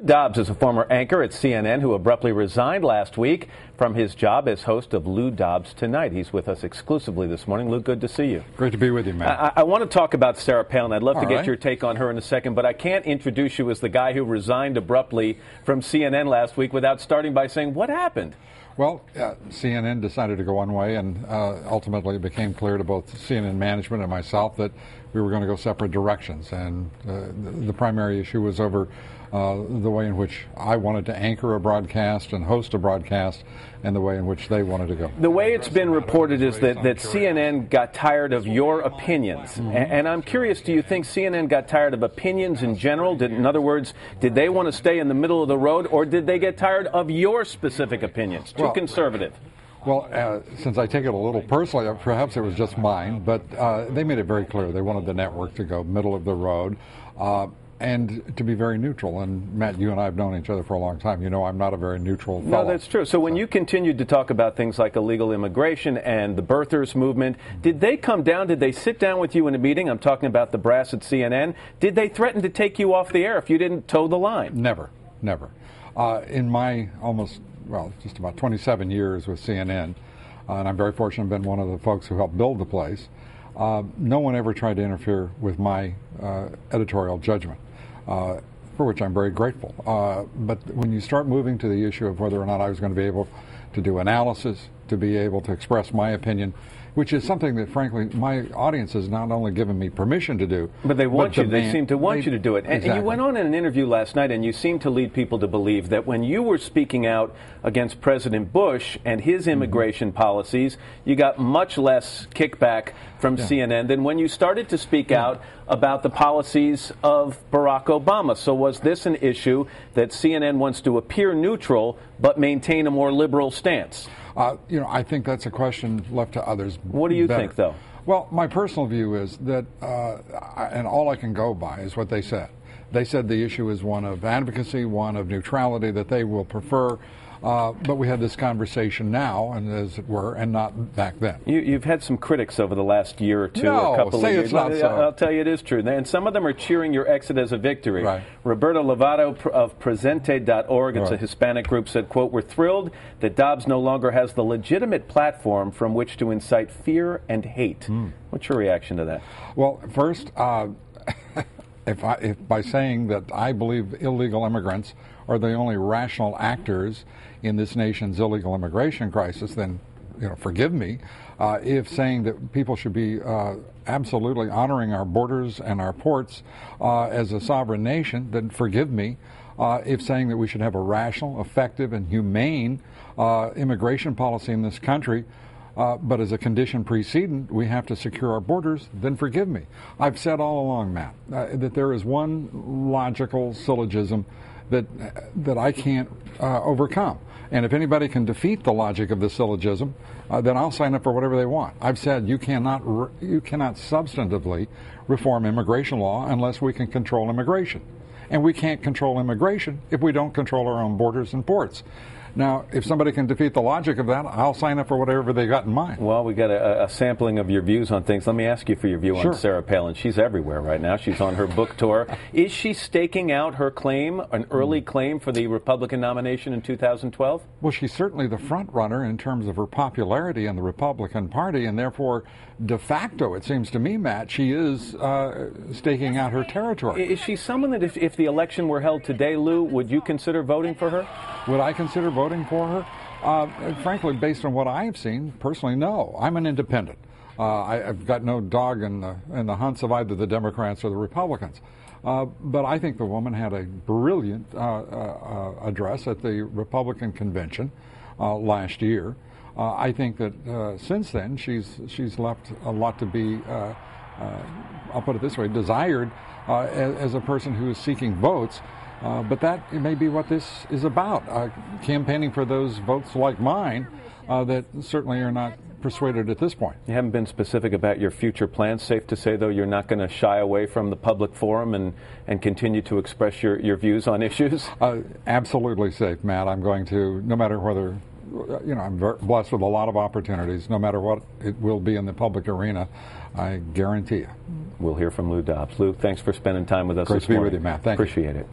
Dobbs is a former anchor at CNN who abruptly resigned last week from his job as host of Lou Dobbs Tonight. He's with us exclusively this morning. Lou, good to see you. Great to be with you, Matt. I want to talk about Sarah Palin. I'd love to get right. your take on her in a second, but I can't introduce you as the guy who resigned abruptly from CNN last week without starting by saying, what happened? Well, CNN decided to go one way, and ultimately it became clear to both CNN management and myself that we were going to go separate directions. And the primary issue was over the way in which I wanted to anchor a broadcast and host a broadcast, and the way in which they wanted to go. The way it's been reported is that CNN got tired of your opinions. Mm-hmm. And I'm curious, do you think CNN got tired of opinions in general? In other words, did they want to stay in the middle of the road, or did they get tired of your specific opinions? Too conservative. Well, since I take it a little personally, perhaps it was just mine, but they made it very clear they wanted the network to go middle of the road and to be very neutral. And Matt, you and I have known each other for a long time. You know I'm not a very neutral fellow. No, that's true. So when you continued to talk about things like illegal immigration and the birthers movement, did they come down, did they sit down with you in a meeting? I'm talking about the brass at CNN. Did they threaten to take you off the air if you didn't toe the line? Never. In my just about 27 years with CNN, and I'm very fortunate to have been one of the folks who helped build the place, no one ever tried to interfere with my editorial judgment, for which I'm very grateful. But when you start moving to the issue of whether or not I was going to be able to do analysis, to be able to express my opinion, which is something that, frankly, my audience has not only given me permission to do, but they want you. They seem to want you to do it. And exactly. You went on in an interview last night, and you seemed to lead people to believe that when you were speaking out against President Bush and his immigration policies, you got much less kickback from CNN than when you started to speak out about the policies of Barack Obama. So was this an issue that CNN wants to appear neutral but maintain a more liberal stance? I think that's a question left to others. What do you think, though? Well, my personal view is that, and all I can go by is what they said. They said the issue is one of advocacy, one of neutrality, that they will prefer. But we had this conversation now, and as it were, and not back then. You've had some critics over the last year or two, a couple of years. It's not so. I'll tell you it is true. And some of them are cheering your exit as a victory. Right. Roberto Lovato of Presente.org, it's a Hispanic group, said, quote, "We're thrilled that Dobbs no longer has the legitimate platform from which to incite fear and hate." What's your reaction to that? Well, first, if by saying that I believe illegal immigrants are the only rational actors in this nation's illegal immigration crisis, then forgive me. If saying that people should be absolutely honoring our borders and our ports as a sovereign nation, then forgive me. If saying that we should have a rational, effective, and humane immigration policy in this country, but as a condition precedent, we have to secure our borders, then forgive me. I've said all along, Matt, that there is one logical syllogism that I can't overcome. And if anybody can defeat the logic of the syllogism, then I'll sign up for whatever they want. I've said you cannot substantively reform immigration law unless we can control immigration. And we can't control immigration if we don't control our own borders and ports. Now, if somebody can defeat the logic of that, I'll sign up for whatever they got in mind. Well, we got a sampling of your views on things. Let me ask you for your view on Sarah Palin. She's everywhere right now. She's on her book tour. Is she staking out her claim, an early claim for the Republican nomination in 2012? Well, she's certainly the front runner in terms of her popularity in the Republican Party, and therefore, de facto, it seems to me, Matt, she is staking out her territory. Is she someone that if the election were held today, Lou, would you consider voting for her? Would I consider voting for her? Frankly, based on what I've seen, personally, no. I'm an independent. I've got no dog in the hunts of either the Democrats or the Republicans. But I think the woman had a brilliant address at the Republican convention last year. I think that since then she's left a lot to be, I'll put it this way, desired as a person who is seeking votes. But that may be what this is about, campaigning for those votes like mine that certainly are not persuaded at this point. You haven't been specific about your future plans. Safe to say, though, you're not going to shy away from the public forum and continue to express your views on issues? Absolutely safe, Matt. I'm going to, no matter whether, I'm very blessed with a lot of opportunities, no matter what it will be in the public arena, I guarantee you. We'll hear from Lou Dobbs. Lou, thanks for spending time with us Great this to be morning. with you, Matt. Thank you. Appreciate it.